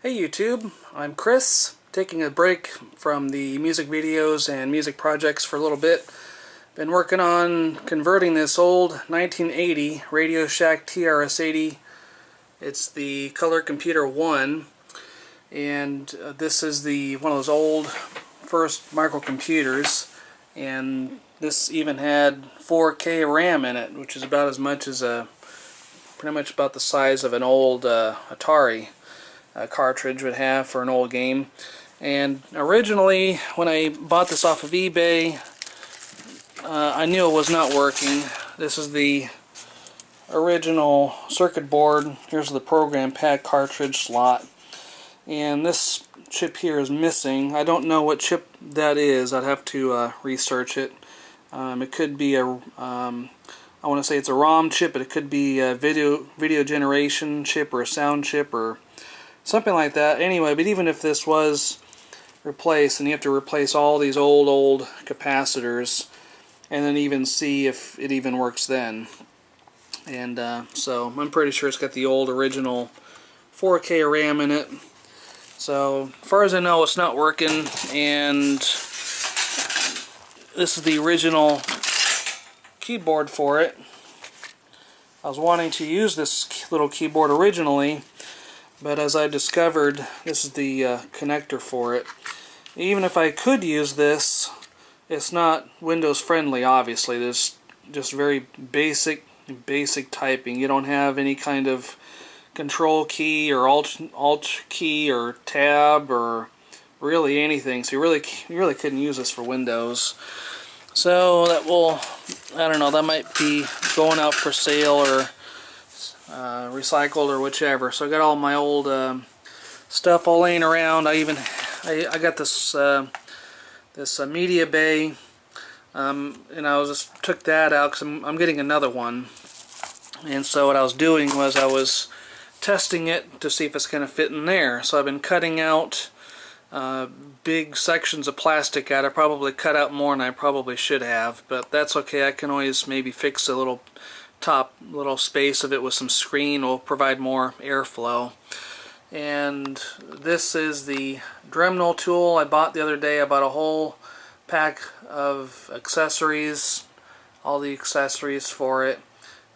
Hey YouTube, I'm Chris, taking a break from the music videos and music projects for a little bit. Been working on converting this old 1980 Radio Shack TRS-80. It's the Color Computer 1, and this is one of those old first microcomputers, and this even had 4K RAM in it, which is about as much as pretty much about the size of an old Atari cartridge would have for an old game. And originally, when I bought this off of eBay, I knew it was not working. This is the original circuit board. Here's the program pad cartridge slot, and this chip here is missing. I don't know what chip that is. I'd have to research it. It could be I want to say it's a ROM chip, but it could be a video generation chip or a sound chip or something like that. Anyway, but even if this was replaced, and you have to replace all these old capacitors and then even see if it even works then. And so I'm pretty sure it's got the old original 4K RAM in it. So as far as I know, it's not working, and this is the original keyboard for it. I was wanting to use this little keyboard originally, but as I discovered, this is the connector for it. Even if I could use this, it's not Windows friendly, obviously. There's just very basic typing. You don't have any kind of control key or alt key or tab or really anything, so you really couldn't use this for Windows. So that will, I don't know, that might be going out for sale or recycled or whichever. So I got all my old stuff all laying around. I got this this media bay, and I just took that out because I'm getting another one. And so what I was doing was I was testing it to see if it's going to fit in there. So I've been cutting out big sections of plastic out. I probably cut out more than I probably should have, but that's okay. I can always maybe fix a little space of it with some screen. Will provide more airflow. And this is the Dremel tool I bought the other day. I bought a whole pack of accessories, all the accessories for it,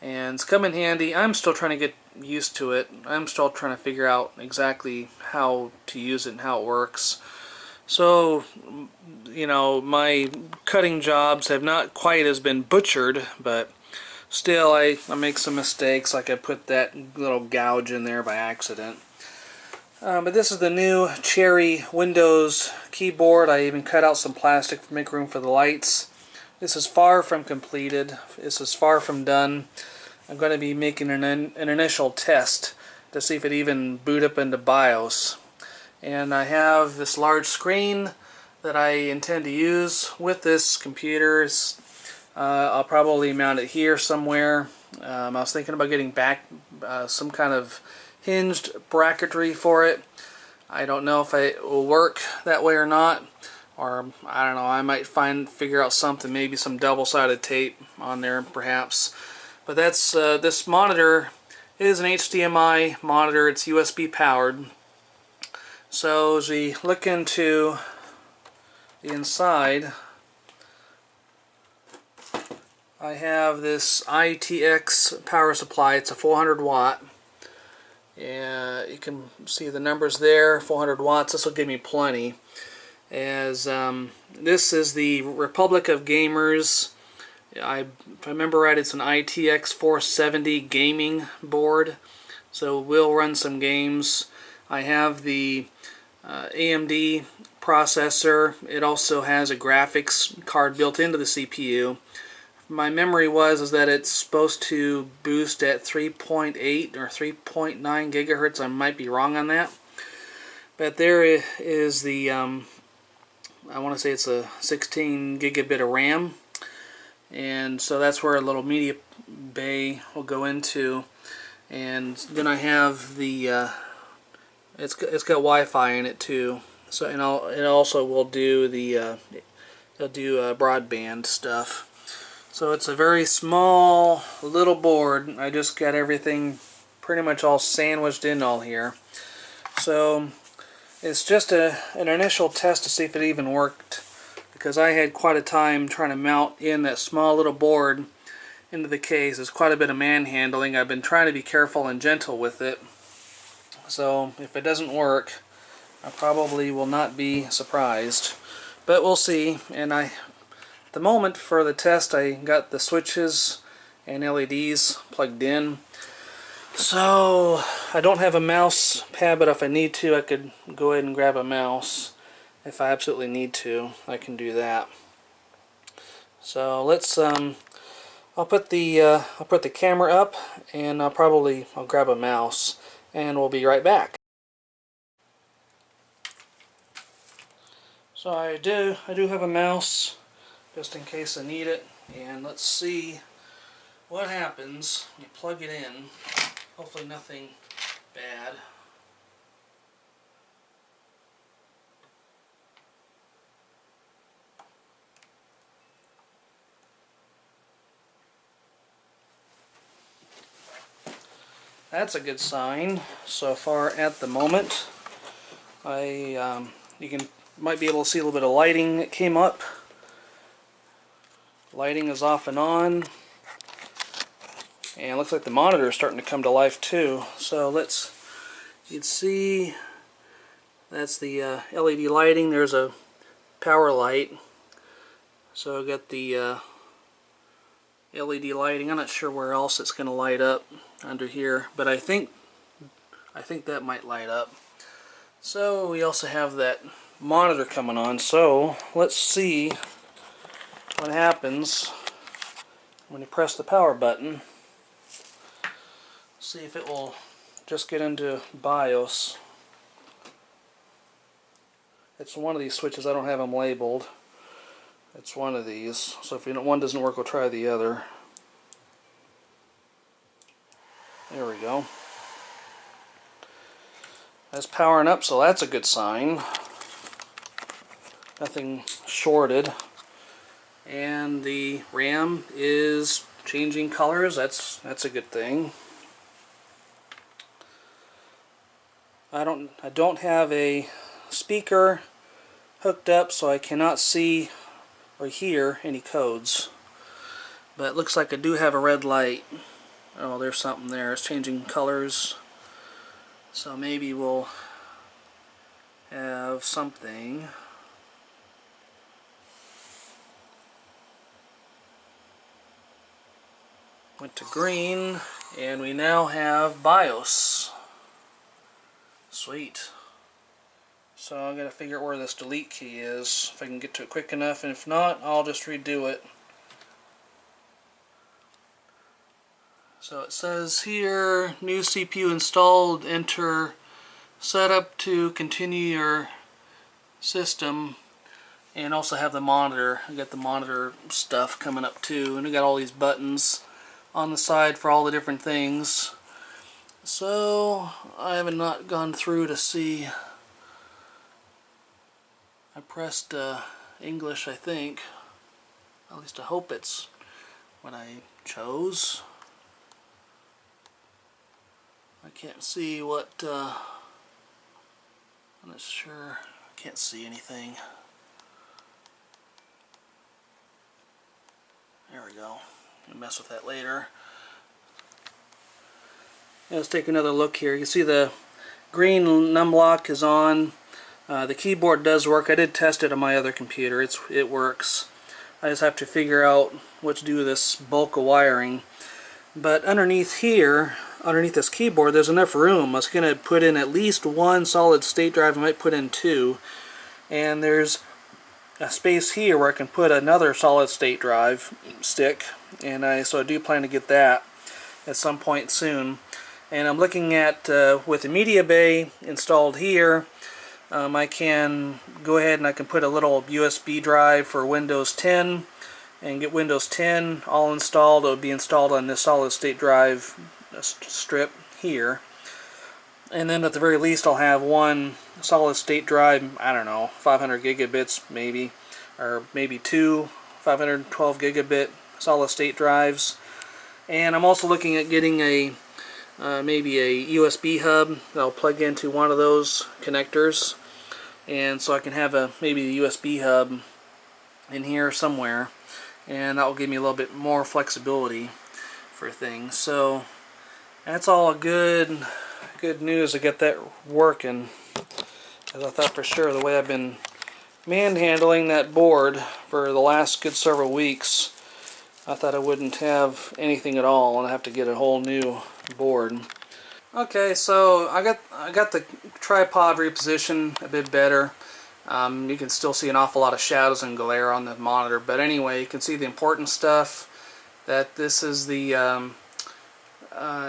and it's come in handy. I'm still trying to get used to it. I'm still trying to figure out exactly how to use it and how it works. So, you know, my cutting jobs have not quite as been butchered, but still I make some mistakes, like I put that little gouge in there by accident. But this is the new Cherry Windows keyboard. I even cut out some plastic to make room for the lights. This is far from completed. This is far from done. I'm going to be making an initial test to see if it even boot up into BIOS. And I have this large screen that I intend to use with this computer. I'll probably mount it here somewhere. I was thinking about getting back some kind of hinged bracketry for it. I don't know if it will work that way or not, or I don't know, I might figure out something, maybe some double-sided tape on there perhaps. But that's this monitor is an HDMI monitor. It's USB powered. So as we look into the inside, I have this ITX power supply. It's a 400 watt. You can see the numbers there, 400 watts. This will give me plenty. As this is the Republic of Gamers. If I remember right, it's an ITX 470 gaming board, so we'll run some games. I have the AMD processor. It also has a graphics card built into the CPU. My memory is that it's supposed to boost at 3.8 or 3.9 gigahertz. I might be wrong on that. But there is the, I want to say it's a 16 gigabit of RAM. And so that's where a little media bay will go into. And then I have the, it's got Wi-Fi in it too. So it also will do the, it'll do broadband stuff. So it's a very small little board. I just got everything pretty much all sandwiched in all here. So it's just an initial test to see if it even worked, because I had quite a time trying to mount in that small little board into the case. It's quite a bit of manhandling. I've been trying to be careful and gentle with it. So if it doesn't work, I probably will not be surprised. But we'll see. And at the moment for the test, I got the switches and LEDs plugged in. So I don't have a mouse pad, but if I need to, I could go ahead and grab a mouse. If I absolutely need to, I can do that. So let's I'll put the camera up, and I'll grab a mouse, and we'll be right back. So I do have a mouse just in case I need it, and let's see what happens when you plug it in. Hopefully nothing bad. That's a good sign so far at the moment. Might be able to see a little bit of lighting that came up. Lighting is off and on. And it looks like the monitor is starting to come to life too. So you can see that's the LED lighting. There's a power light. So I've got the LED lighting. I'm not sure where else it's going to light up under here, but I think that might light up. So we also have that monitor coming on. So let's see what happens when you press the power button. See if it will just get into BIOS. It's one of these switches. I don't have them labeled. It's one of these. So if one doesn't work, we'll try the other. There we go. That's powering up, so that's a good sign. Nothing shorted. And the RAM is changing colors. That's a good thing. I don't have a speaker hooked up, so I cannot see or hear any codes. But it looks like I do have a red light. Oh, there's something there. It's changing colors. So maybe we'll have something. Went to green, and we now have BIOS. Sweet. So I'm going to figure out where this delete key is, if I can get to it quick enough, and if not, I'll just redo it. So it says here, new CPU installed, enter setup to continue your system, and also have the monitor. I got the monitor stuff coming up too, and I got all these buttons on the side for all the different things. So I have not gone through to see. I pressed English, I think. At least I hope it's what I chose. I can't see what, I'm not sure. I can't see anything. There we go. I'll mess with that later. Let's take another look here. You can see the green num lock is on. The keyboard does work. I did test it on my other computer. It works. I just have to figure out what to do with this bulk of wiring. But underneath here, underneath this keyboard, there's enough room. I was going to put in at least one solid state drive. I might put in two. And there's a space here where I can put another solid state drive stick. And so I do plan to get that at some point soon. And I'm looking at, with the media bay installed here, I can go ahead and I can put a little USB drive for Windows 10 and get Windows 10 all installed. It would be installed on this solid state drive strip here. And then at the very least I'll have one solid state drive, I don't know, 500 gigabits maybe, or maybe two 512 gigabit solid state drives. And I'm also looking at getting a maybe a USB hub that I'll plug into one of those connectors, and so I can have maybe a USB hub in here somewhere, and that will give me a little bit more flexibility for things. So that's all good news to get that working, as I thought for sure the way I've been manhandling that board for the last good several weeks, I thought I wouldn't have anything at all and I have to get a whole new board. Okay, so I got the tripod repositioned a bit better. You can still see an awful lot of shadows and glare on the monitor, but anyway, you can see the important stuff. That this is the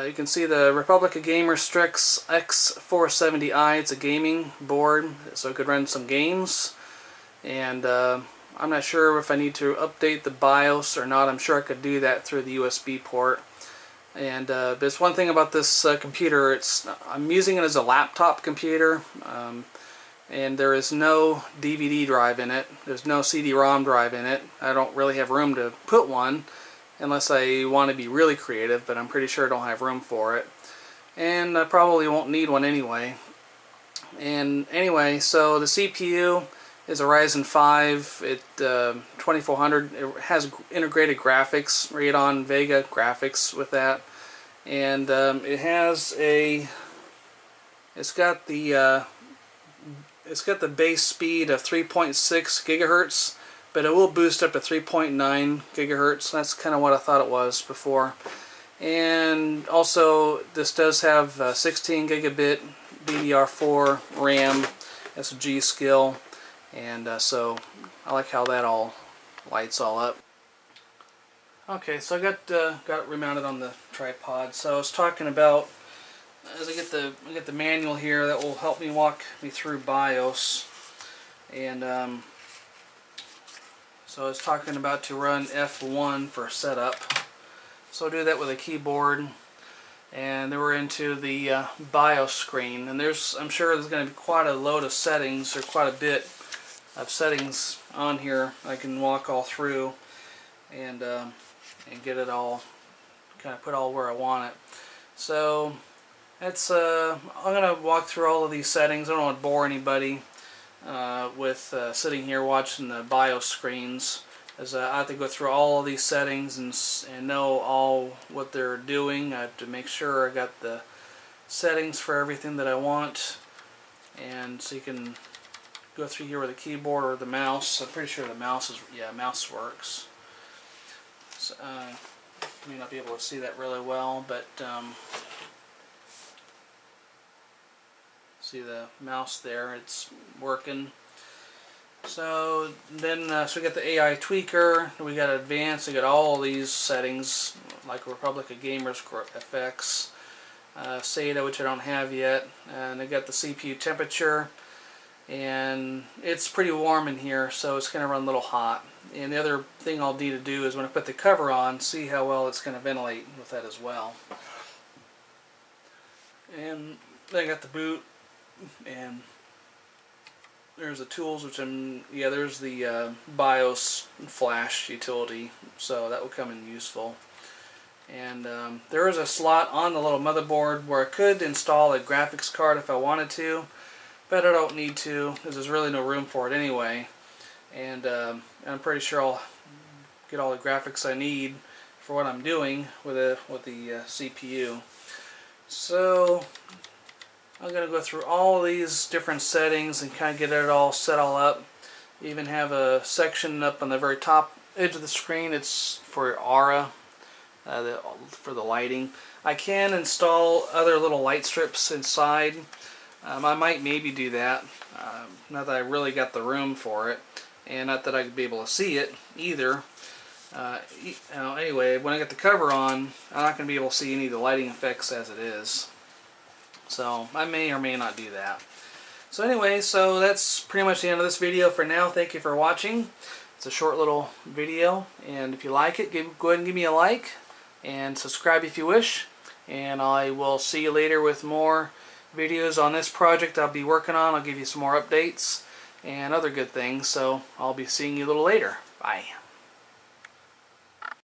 you can see the Republic of Gamers Strix X470i. It's a gaming board, so it could run some games. And I'm not sure if I need to update the BIOS or not. I'm sure I could do that through the USB port. And but it's one thing about this computer. I'm using it as a laptop computer, and there is no DVD drive in it. There's no CD-ROM drive in it. I don't really have room to put one unless I want to be really creative, but I'm pretty sure I don't have room for it. And I probably won't need one anyway. And anyway, so the CPU is a Ryzen 5 2400. It has integrated graphics, Radeon Vega graphics with that, and it's got the base speed of 3.6 gigahertz, but it will boost up to 3.9 gigahertz. That's kind of what I thought it was before. And also, this does have 16 gigabit DDR4 RAM. That's a G-Skill. And so I like how that all lights all up. Okay, so I got it remounted on the tripod. So I was talking about, as I get the manual here that will help me walk me through BIOS. And so I was talking about to run F1 for setup. So I'll do that with a keyboard. And then we're into the BIOS screen. And I'm sure there's going to be quite a load of settings, or quite a bit of settings on here. I can walk all through and get it all, kind of put all where I want it. So that's I'm gonna walk through all of these settings. I don't want to bore anybody with sitting here watching the BIOS screens, as I have to go through all of these settings and know all what they're doing. I have to make sure I got the settings for everything that I want, and so you can go through here with a keyboard or the mouse. I'm pretty sure the mouse mouse works. So, you may not be able to see that really well, but see the mouse there, it's working. So then so we got the AI tweaker, we got advanced, we got all these settings like Republic of Gamers FX, SATA, which I don't have yet, and I got the CPU temperature. And it's pretty warm in here, so it's going to run a little hot. And the other thing I'll need to do is when I put the cover on, see how well it's going to ventilate with that as well. And then I got the boot, and there's the tools, which there's the BIOS flash utility, so that will come in useful. And there is a slot on the little motherboard where I could install a graphics card if I wanted to, but I don't need to, because there's really no room for it anyway. And I'm pretty sure I'll get all the graphics I need for what I'm doing with the CPU. So I'm going to go through all these different settings and kind of get it all set up. Even have a section up on the very top edge of the screen. It's for Aura, for the lighting. I can install other little light strips inside. I might maybe do that, not that I really got the room for it, and not that I'd be able to see it either. Anyway, when I get the cover on, I'm not going to be able to see any of the lighting effects as it is. So I may or may not do that. So anyway, so that's pretty much the end of this video for now. Thank you for watching. It's a short little video, and if you like it, go ahead and give me a like, and subscribe if you wish. And I will see you later with more videos on this project I'll be working on. I'll give you some more updates and other good things. So I'll be seeing you a little later. Bye.